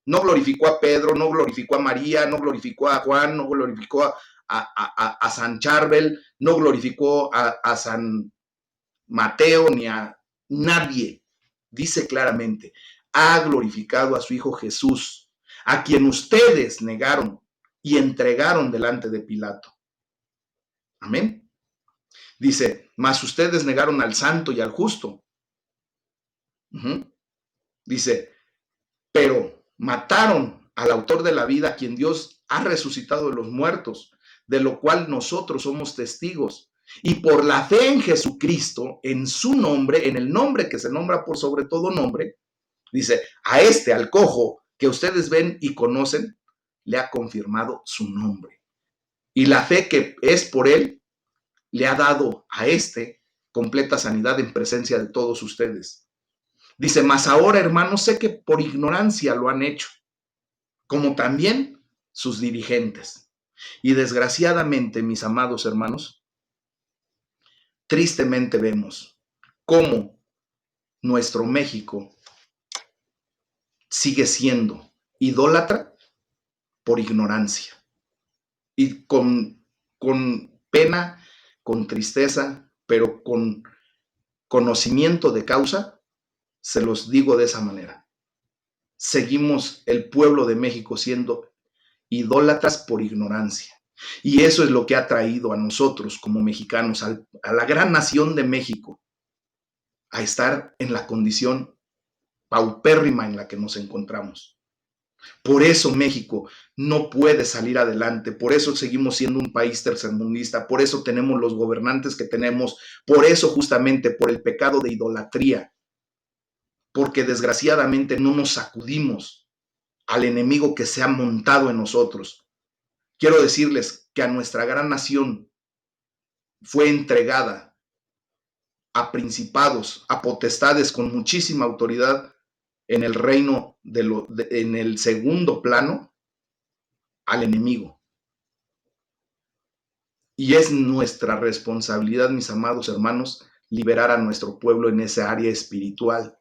No glorificó a Pedro, no glorificó a María, no glorificó a Juan, no glorificó a San Charbel, no glorificó a San Mateo ni a nadie. Dice claramente, ha glorificado a su Hijo Jesús, a quien ustedes negaron y entregaron delante de Pilato. Amén. Dice, mas ustedes negaron al santo y al justo. Dice, pero mataron al autor de la vida, a quien Dios ha resucitado de los muertos, de lo cual nosotros somos testigos. Y por la fe en Jesucristo, en su nombre, en el nombre que se nombra por sobre todo nombre, dice, a este, al cojo que ustedes ven y conocen, le ha confirmado su nombre. Y la fe que es por él, le ha dado a este completa sanidad en presencia de todos ustedes. Dice, mas ahora, hermanos, sé que por ignorancia lo han hecho, como también sus dirigentes. Y desgraciadamente, mis amados hermanos, tristemente vemos cómo nuestro México sigue siendo idólatra por ignorancia. Y con pena, con tristeza, pero con conocimiento de causa, se los digo de esa manera. Seguimos el pueblo de México siendo idólatras por ignorancia. Y eso es lo que ha traído a nosotros como mexicanos, a la gran nación de México, a estar en la condición paupérrima en la que nos encontramos. Por eso México no puede salir adelante, por eso seguimos siendo un país tercermundista, por eso tenemos los gobernantes que tenemos, por eso justamente por el pecado de idolatría, porque desgraciadamente no nos sacudimos al enemigo que se ha montado en nosotros. Quiero decirles que a nuestra gran nación fue entregada a principados, a potestades con muchísima autoridad en el reino, en el segundo plano, al enemigo. Y es nuestra responsabilidad, mis amados hermanos, liberar a nuestro pueblo en esa área espiritual,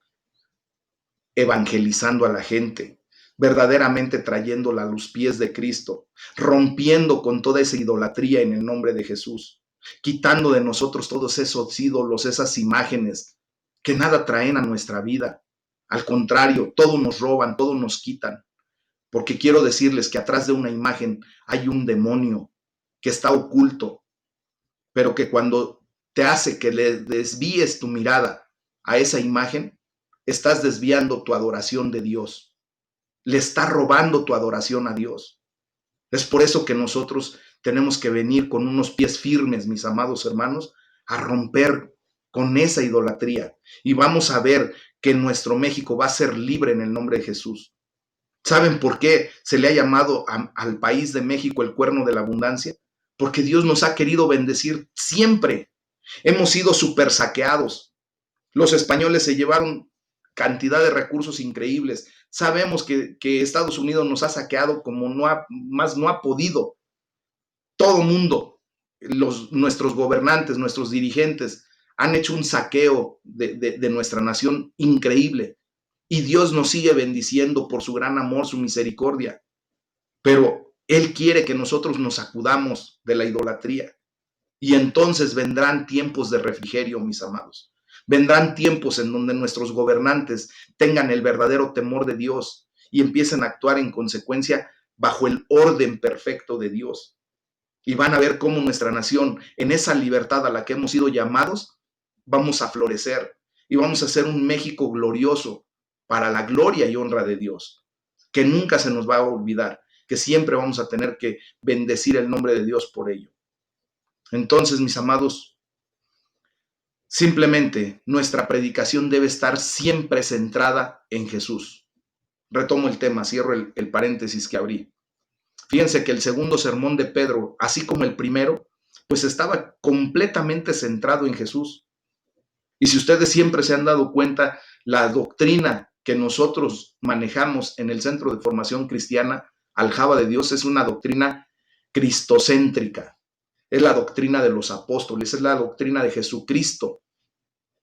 evangelizando a la gente, verdaderamente trayéndola a los pies de Cristo, rompiendo con toda esa idolatría en el nombre de Jesús, quitando de nosotros todos esos ídolos, esas imágenes que nada traen a nuestra vida. Al contrario, todo nos roban, todo nos quitan. Porque quiero decirles que atrás de una imagen hay un demonio que está oculto, pero que cuando te hace que le desvíes tu mirada a esa imagen, estás desviando tu adoración de Dios. Le estás robando tu adoración a Dios. Es por eso que nosotros tenemos que venir con unos pies firmes, mis amados hermanos, a romper con esa idolatría. Y vamos a ver que nuestro México va a ser libre en el nombre de Jesús. ¿Saben por qué se le ha llamado al país de México el cuerno de la abundancia? Porque Dios nos ha querido bendecir siempre. Hemos sido súper saqueados. Los españoles se llevaron cantidad de recursos increíbles. Sabemos que Estados Unidos nos ha saqueado como no ha podido. Todo mundo, nuestros gobernantes, nuestros dirigentes, han hecho un saqueo de nuestra nación increíble. Y Dios nos sigue bendiciendo por su gran amor, su misericordia. Pero Él quiere que nosotros nos sacudamos de la idolatría. Y entonces vendrán tiempos de refrigerio, mis amados. Vendrán tiempos en donde nuestros gobernantes tengan el verdadero temor de Dios y empiecen a actuar en consecuencia bajo el orden perfecto de Dios. Y van a ver cómo nuestra nación, en esa libertad a la que hemos sido llamados, vamos a florecer y vamos a ser un México glorioso para la gloria y honra de Dios, que nunca se nos va a olvidar, que siempre vamos a tener que bendecir el nombre de Dios por ello. Entonces, mis amados, simplemente nuestra predicación debe estar siempre centrada en Jesús. Retomo el tema, cierro el paréntesis que abrí. Fíjense que el segundo sermón de Pedro, así como el primero, pues estaba completamente centrado en Jesús. Y si ustedes siempre se han dado cuenta, la doctrina que nosotros manejamos en el Centro de Formación Cristiana, Aljaba de Dios, es una doctrina cristocéntrica. Es la doctrina de los apóstoles, es la doctrina de Jesucristo.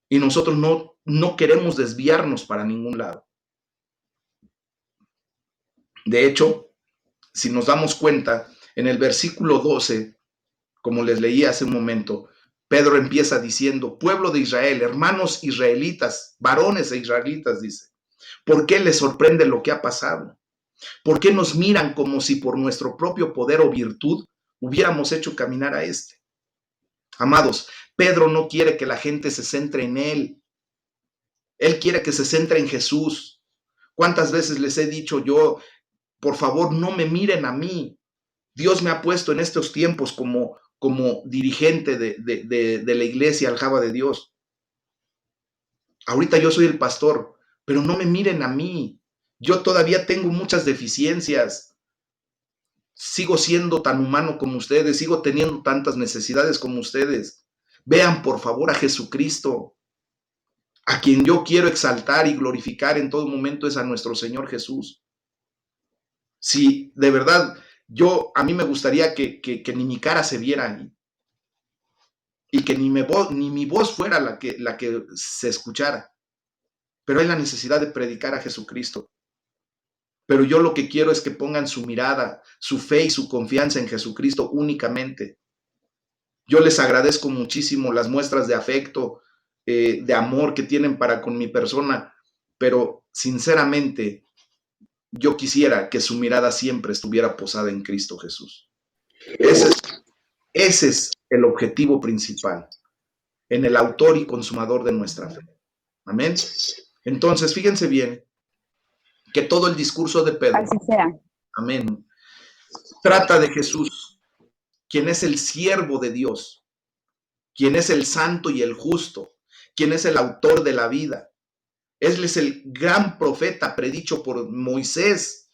Y nosotros no queremos desviarnos para ningún lado. De hecho, si nos damos cuenta, en el versículo 12, como les leí hace un momento, Pedro empieza diciendo, pueblo de Israel, hermanos israelitas, varones e israelitas, dice, ¿por qué les sorprende lo que ha pasado? ¿Por qué nos miran como si por nuestro propio poder o virtud hubiéramos hecho caminar a este? Amados, Pedro no quiere que la gente se centre en él. Él quiere que se centre en Jesús. ¿Cuántas veces les he dicho yo, por favor, no me miren a mí? Dios me ha puesto en estos tiempos como dirigente de la iglesia Aljaba de Dios. Ahorita yo soy el pastor, pero no me miren a mí. Yo todavía tengo muchas deficiencias. Sigo siendo tan humano como ustedes, sigo teniendo tantas necesidades como ustedes. Vean por favor a Jesucristo. A quien yo quiero exaltar y glorificar en todo momento es a nuestro Señor Jesús. Si de verdad a mí me gustaría que ni mi cara se viera y que ni mi voz fuera la que se escuchara. Pero hay la necesidad de predicar a Jesucristo. Pero yo lo que quiero es que pongan su mirada, su fe y su confianza en Jesucristo únicamente. Yo les agradezco muchísimo las muestras de afecto, de amor que tienen para con mi persona, pero sinceramente yo quisiera que su mirada siempre estuviera posada en Cristo Jesús. Ese es el objetivo principal, en el autor y consumador de nuestra fe. Amén. Entonces, fíjense bien que todo el discurso de Pedro, Así sea. amén, trata de Jesús, quien es el siervo de Dios, quien es el santo y el justo, quien es el autor de la vida. Él es el gran profeta predicho por Moisés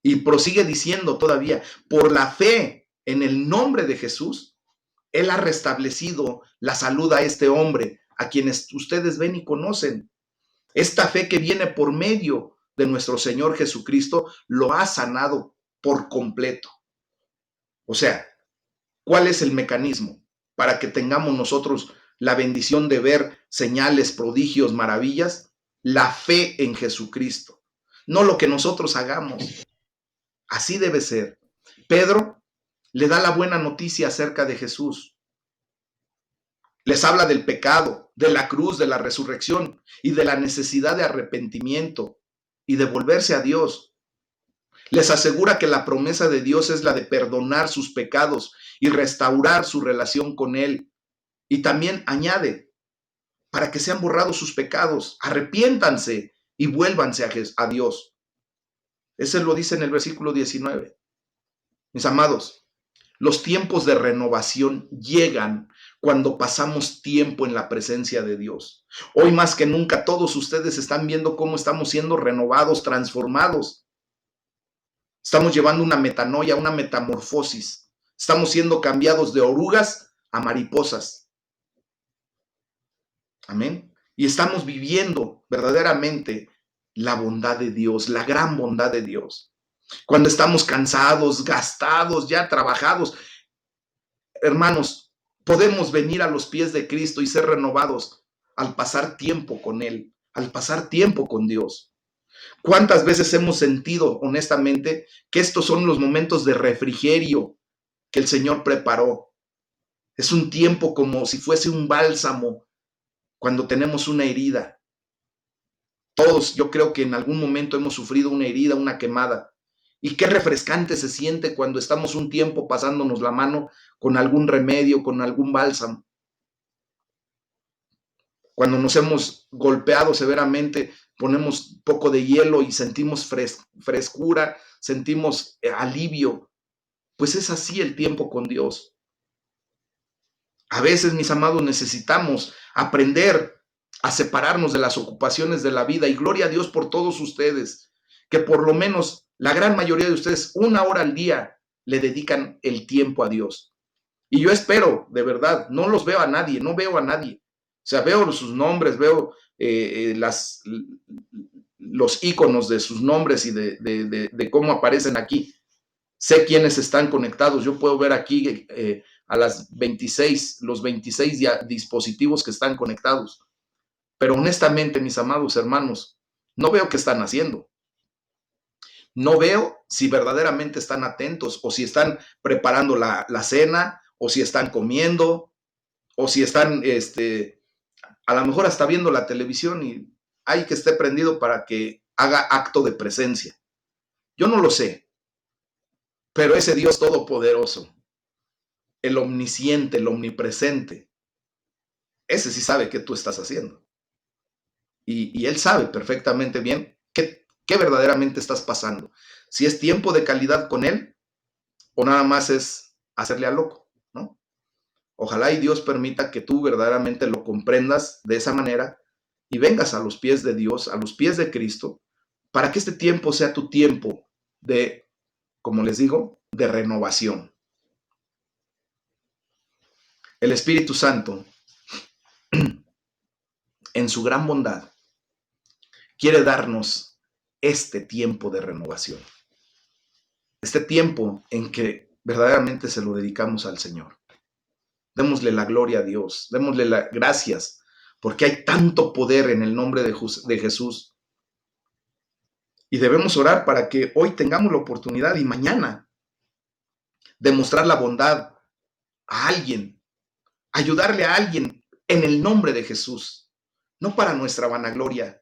y prosigue diciendo todavía, por la fe en el nombre de Jesús, Él ha restablecido la salud a este hombre, a quienes ustedes ven y conocen. Esta fe que viene por medio de nuestro Señor Jesucristo lo ha sanado por completo. O sea, ¿cuál es el mecanismo para que tengamos nosotros la bendición de ver señales, prodigios, maravillas? La fe en Jesucristo, no lo que nosotros hagamos. Así debe ser. Pedro le da la buena noticia acerca de Jesús. Les habla del pecado, de la cruz, de la resurrección y de la necesidad de arrepentimiento y de volverse a Dios. Les asegura que la promesa de Dios es la de perdonar sus pecados y restaurar su relación con Él. Y también añade, para que sean borrados sus pecados, arrepiéntanse y vuélvanse a Dios. Ese lo dice en el versículo 19. Mis amados, los tiempos de renovación llegan cuando pasamos tiempo en la presencia de Dios. Hoy más que nunca todos ustedes están viendo cómo estamos siendo renovados, transformados. Estamos llevando una metanoia, una metamorfosis. Estamos siendo cambiados de orugas a mariposas. Amén. Y estamos viviendo verdaderamente la bondad de Dios, la gran bondad de Dios. Cuando estamos cansados, gastados, ya trabajados, hermanos, podemos venir a los pies de Cristo y ser renovados al pasar tiempo con Él, al pasar tiempo con Dios. ¿Cuántas veces hemos sentido honestamente que estos son los momentos de refrigerio que el Señor preparó? Es un tiempo como si fuese un bálsamo cuando tenemos una herida. Todos, yo creo que en algún momento hemos sufrido una herida, una quemada. Y qué refrescante se siente cuando estamos un tiempo pasándonos la mano con algún remedio, con algún bálsamo. Cuando nos hemos golpeado severamente, ponemos un poco de hielo y sentimos frescura, sentimos alivio. Pues es así el tiempo con Dios. A veces, mis amados, necesitamos aprender a separarnos de las ocupaciones de la vida, y gloria a Dios por todos ustedes, que por lo menos la gran mayoría de ustedes 1 hora al día le dedican el tiempo a Dios. Y yo espero, de verdad, no los veo a nadie, no veo a nadie. O sea, veo sus nombres, veo los íconos de sus nombres y de cómo aparecen aquí. Sé quiénes están conectados. Yo puedo ver aquí a los 26 dispositivos que están conectados. Pero honestamente, mis amados hermanos, no veo qué están haciendo. No veo si verdaderamente están atentos, o si están preparando la cena, o si están comiendo, o si están, a lo mejor hasta viendo la televisión, y hay que esté prendido para que haga acto de presencia. Yo no lo sé, pero ese Dios todopoderoso, el omnisciente, el omnipresente, ese sí sabe qué tú estás haciendo. Y Él sabe perfectamente bien qué verdaderamente estás pasando. Si es tiempo de calidad con Él, o nada más es hacerle a loco, ¿no? Ojalá y Dios permita que tú verdaderamente lo comprendas de esa manera y vengas a los pies de Dios, a los pies de Cristo, para que este tiempo sea tu tiempo de, como les digo, de renovación. El Espíritu Santo, en su gran bondad, quiere darnos este tiempo de renovación. Este tiempo en que verdaderamente se lo dedicamos al Señor. Démosle la gloria a Dios, démosle las gracias, porque hay tanto poder en el nombre de Jesús. Y debemos orar para que hoy tengamos la oportunidad, y mañana, de mostrar la bondad a alguien, ayudarle a alguien en el nombre de Jesús, no para nuestra vanagloria,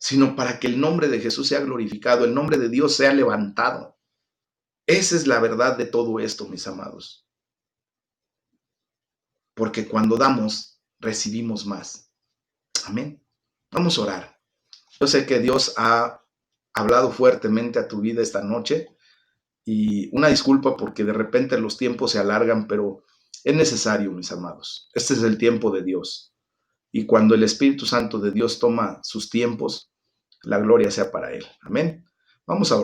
sino para que el nombre de Jesús sea glorificado, el nombre de Dios sea levantado. Esa es la verdad de todo esto, mis amados. Porque cuando damos, recibimos más. Amén. Vamos a orar. Yo sé que Dios ha hablado fuertemente a tu vida esta noche, y una disculpa porque de repente los tiempos se alargan, pero es necesario, mis amados. Este es el tiempo de Dios. Y cuando el Espíritu Santo de Dios toma sus tiempos, la gloria sea para Él. Amén. Vamos a orar.